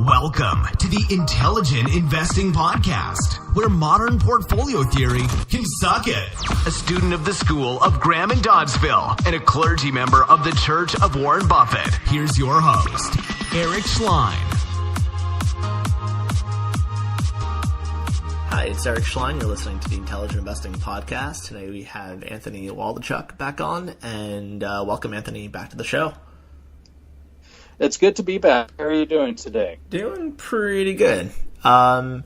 Welcome to the Intelligent Investing Podcast, where modern portfolio theory can suck it. A student of the School of Graham and Doddsville and a clergy member of the Church of Warren Buffett. Here's your host, Eric Schlein. Hi, it's Eric Schlein. You're listening to the Intelligent Investing Podcast. Today we have Anthony Waldachuk back on, and welcome, Anthony, back to the show. It's good to be back. How are you doing today? Doing pretty good. So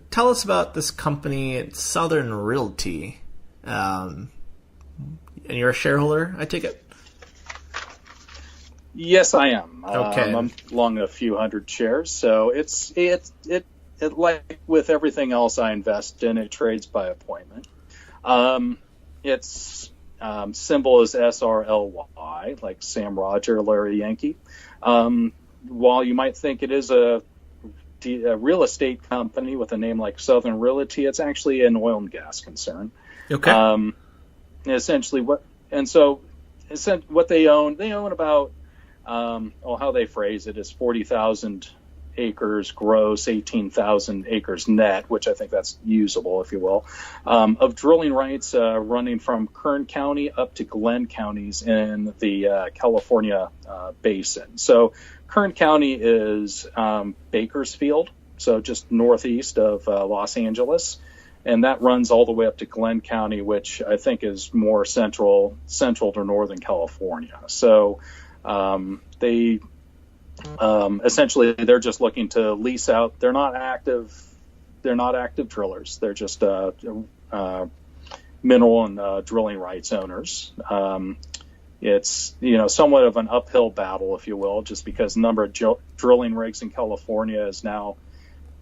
tell us about this company. It's Southern Realty. And you're a shareholder, I take it? Yes, I am. Okay. I'm long a few hundred shares. So it like with everything else I invest in, it trades by appointment. Its symbol is SRLY, like Sam Roger, Larry Yankee. While you might think it is a real estate company with a name like Southern Realty, it's actually an oil and gas concern. Okay. Essentially, what they own about, how they phrase it is 40,000 acres gross, 18,000 acres net, which I think that's usable, if you will, of drilling rights running from Kern County up to Glenn counties in the California basin. So Kern County is Bakersfield, so just northeast of Los Angeles, and that runs all the way up to Glenn County, which I think is more central to Northern California. So essentially, they're just looking to lease out. They're not active drillers. They're just mineral and drilling rights owners. It's somewhat of an uphill battle, if you will, just because the number of drilling rigs in California is now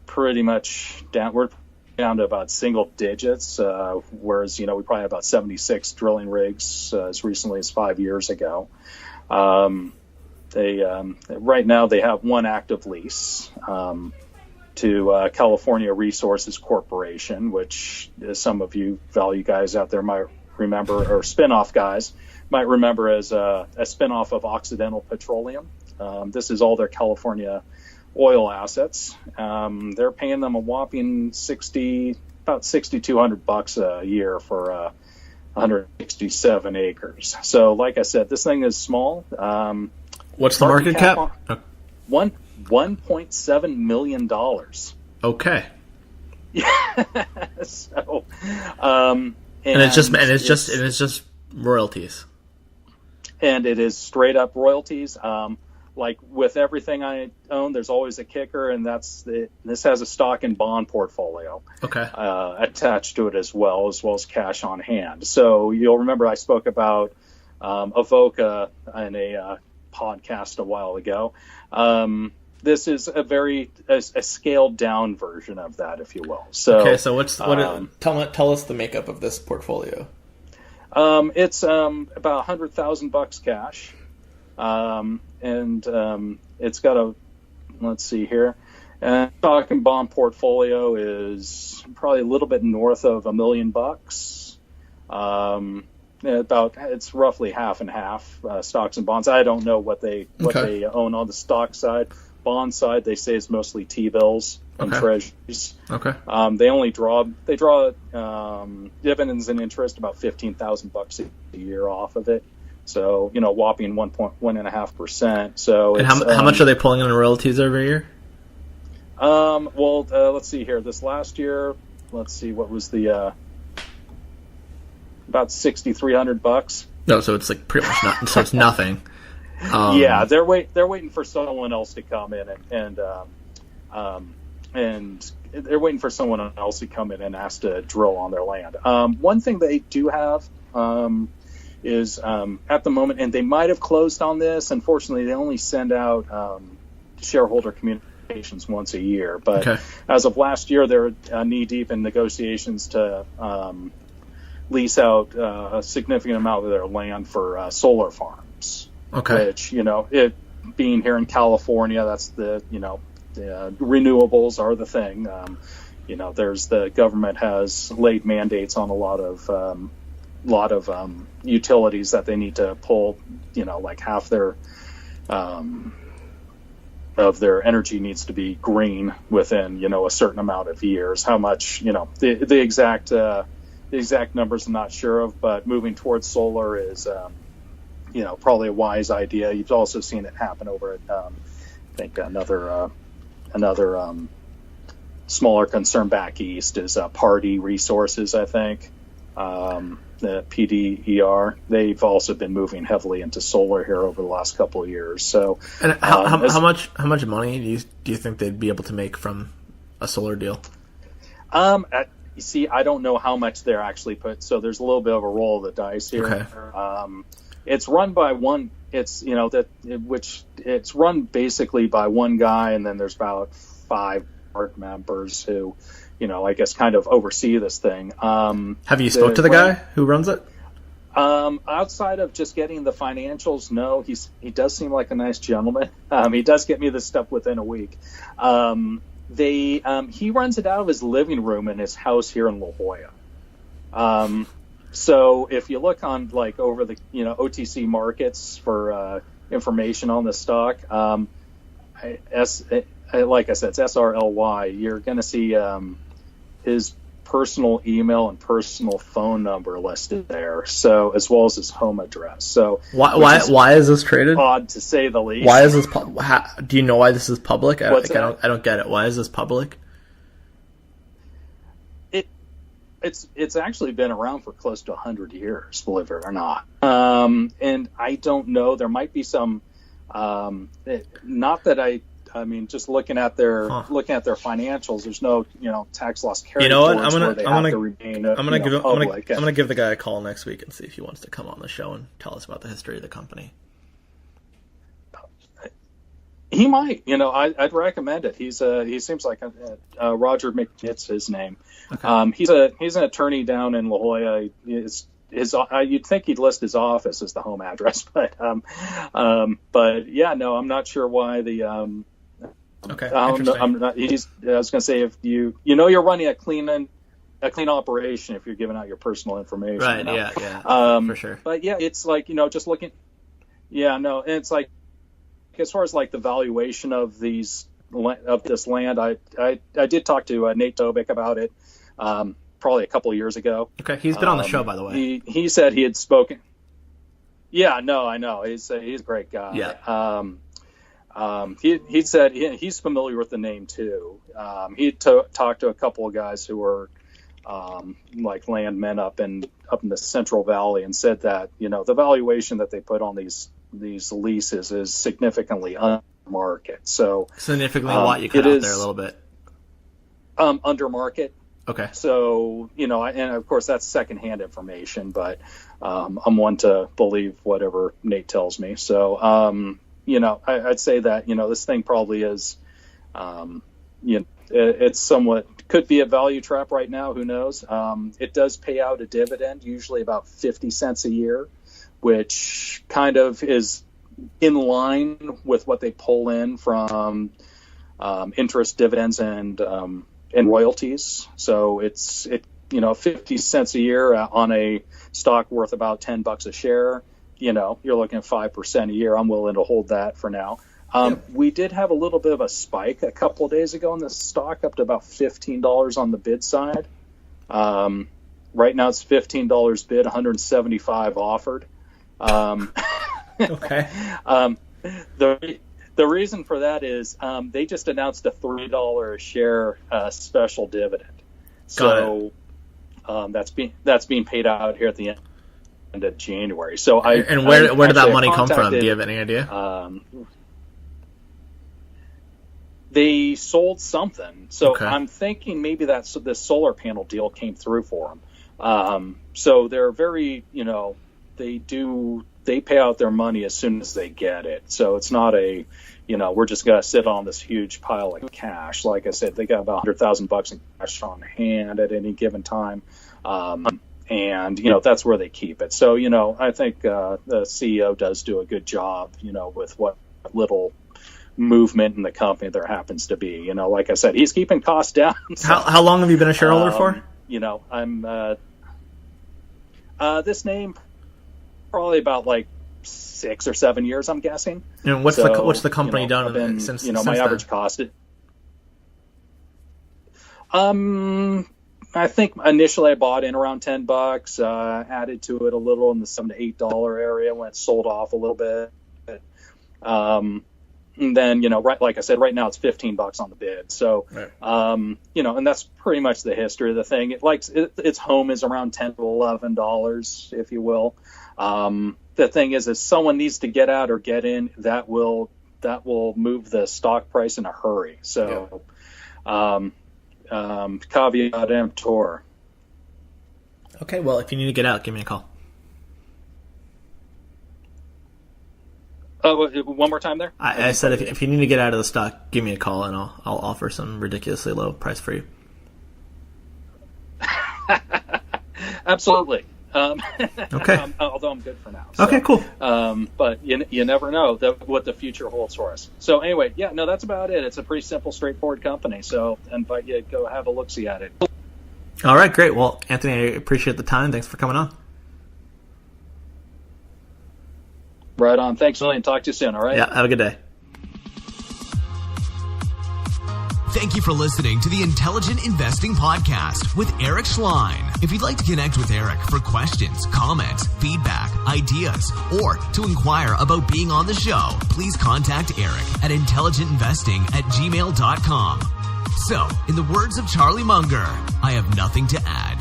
pretty much down. We're down to about single digits, whereas we probably have about 76 drilling rigs as recently as 5 years ago. Right now they have one active lease to California Resources Corporation, which some of you value guys out there might remember, or spinoff guys might remember as a spinoff of Occidental Petroleum. This is all their California oil assets. They're paying them a whopping about $6,200 a year for 167 acres. So, like I said, this thing is small. What's the market cap? $1.7 million. Okay. So, and it's just royalties. And it is straight up royalties. Like with everything I own, there's always a kicker, and this has a stock and bond portfolio attached to it as well as cash on hand. So you'll remember I spoke about Avoca in a podcast a while ago. This is a scaled down version of that, if you will. So okay, so tell us the makeup of this portfolio. It's about $100,000 cash, and it's got let's see here, stock and bond portfolio is probably a little bit north of $1 million. It's roughly half and half, stocks and bonds. I don't know what they own on the stock side. Bond side, they say is mostly T-bills and treasuries. Okay. They draw dividends and interest about $15,000 a year off of it. So whopping 1.5%. So and how much are they pulling in royalties every year? Let's see here. This last year, let's see, what was the about $6,300. No, so it's like pretty much nothing. So it's nothing. Yeah, they're waiting for someone else to come in and they're waiting for someone else to come in and ask to drill on their land. One thing they do have is at the moment, and they might have closed on this. Unfortunately, they only send out shareholder communications once a year. But as of last year, they're knee deep in negotiations to lease out a significant amount of their land for solar farms. Which, it being here in California, that's the renewables are the thing. There's the government has laid mandates on a lot of utilities that they need to pull, like half their of their energy needs to be green within, a certain amount of years. How much, the exact numbers I'm not sure of, but moving towards solar is, probably a wise idea. You've also seen it happen over at, I think another smaller concern back east is Party Resources, I think. The PDER, they've also been moving heavily into solar here over the last couple of years. So, and how much money do you think they'd be able to make from a solar deal? See, I don't know how much they're actually put. So there's a little bit of a roll of the dice here. Okay. It's run by one. It's it's run basically by one guy, and then there's about 5 board members who, I guess kind of oversee this thing. Have you spoke to the guy who runs it? Outside of just getting the financials, no. He does seem like a nice gentleman. He does get me this stuff within a week. He runs it out of his living room in his house here in La Jolla. So if you look on over the OTC markets for information on the stock, like I said, it's SRLY. You're going to see his personal email and personal phone number listed there. So as well as his home address. So why is this traded? Odd to say the least. Why is this? Do you know why this is public? I don't get it. Why is this public? It's actually been around for close to 100 years, believe it or not. And I don't know. There might be some. Not that I mean, just looking at their financials, there's no tax loss carry. You know what? I'm gonna give the guy a call next week and see if he wants to come on the show and tell us about the history of the company. He might. I'd recommend it. He seems like Roger McNitt's his name. Okay. He's an attorney down in La Jolla. You'd think he'd list his office as the home address, but yeah, no, I'm not sure why the. Okay. I was going to say, if you're running a clean operation if you're giving out your personal information. Right. Yeah. For sure. But yeah, it's like just looking. Yeah. No, and it's like as far as like the valuation of this land, I did talk to Nate Dobik about it. Probably a couple of years ago. Okay, he's been on the show, by the way. He said he had spoken. Yeah, no, I know. He's a great guy. Yeah. He said he's familiar with the name too. He talked to a couple of guys who were like landmen up in the Central Valley and said that the valuation that they put on these leases is significantly under market. So significantly, what you cut out there a little bit. Under market. Okay. So, and of course that's secondhand information, but I'm one to believe whatever Nate tells me. So, I'd say that, this thing probably is, it's somewhat, could be a value trap right now. Who knows? It does pay out a dividend, usually about 50 cents a year, which kind of is in line with what they pull in from interest, dividends, and royalties. So it's 50 cents a year on a stock worth about $10 a share. You're looking at 5% a year. I'm willing to hold that for now. We did have a little bit of a spike a couple of days ago in the stock, up to about $15 on the bid side. Right now it's $15 bid, $175 offered. Okay. The reason for that is they just announced a $3 a share special dividend. So that's being paid out here at the end of January. So where did that money come from? Do you have any idea? They sold something. So okay. I'm thinking maybe that's this solar panel deal came through for them. So they're very, they pay out their money as soon as they get it. So it's not we're just going to sit on this huge pile of cash. Like I said, they got about $100,000 in cash on hand at any given time. And that's where they keep it. So, I think the CEO does do a good job, with what little movement in the company there happens to be. Like I said, he's keeping costs down. So, how long have you been a shareholder for? I'm this name probably about like 6 or 7 years, I'm guessing. And what's the company I've been, done since my since average then? cost? I think initially I bought in around $10, added to it a little in the $7 to $8 area when it sold off a little bit. And then, right, like I said, right now it's $15 on the bid. So, Right. And that's pretty much the history of the thing. Its home is around $10 to $11, if you will. The thing is, if someone needs to get out or get in, that will move the stock price in a hurry. So, caveat emptor. Okay, well, if you need to get out, give me a call. Oh, one more time there. I said if you need to get out of the stock, give me a call, and I'll offer some ridiculously low price for you. Absolutely. Okay. Although I'm good for now. So, Okay, cool. But you never know what the future holds for us. So anyway, that's about it. It's a pretty simple, straightforward company. So I invite you to go have a look-see at it. All right, great. Well, Anthony, I appreciate the time. Thanks for coming on. Right on. Thanks a million. Talk to you soon. All right. Yeah, have a good day. Thank you for listening to the Intelligent Investing Podcast with Eric Schlein. If you'd like to connect with Eric for questions, comments, feedback, ideas, or to inquire about being on the show, please contact Eric at intelligentinvesting@gmail.com. So, in the words of Charlie Munger, I have nothing to add.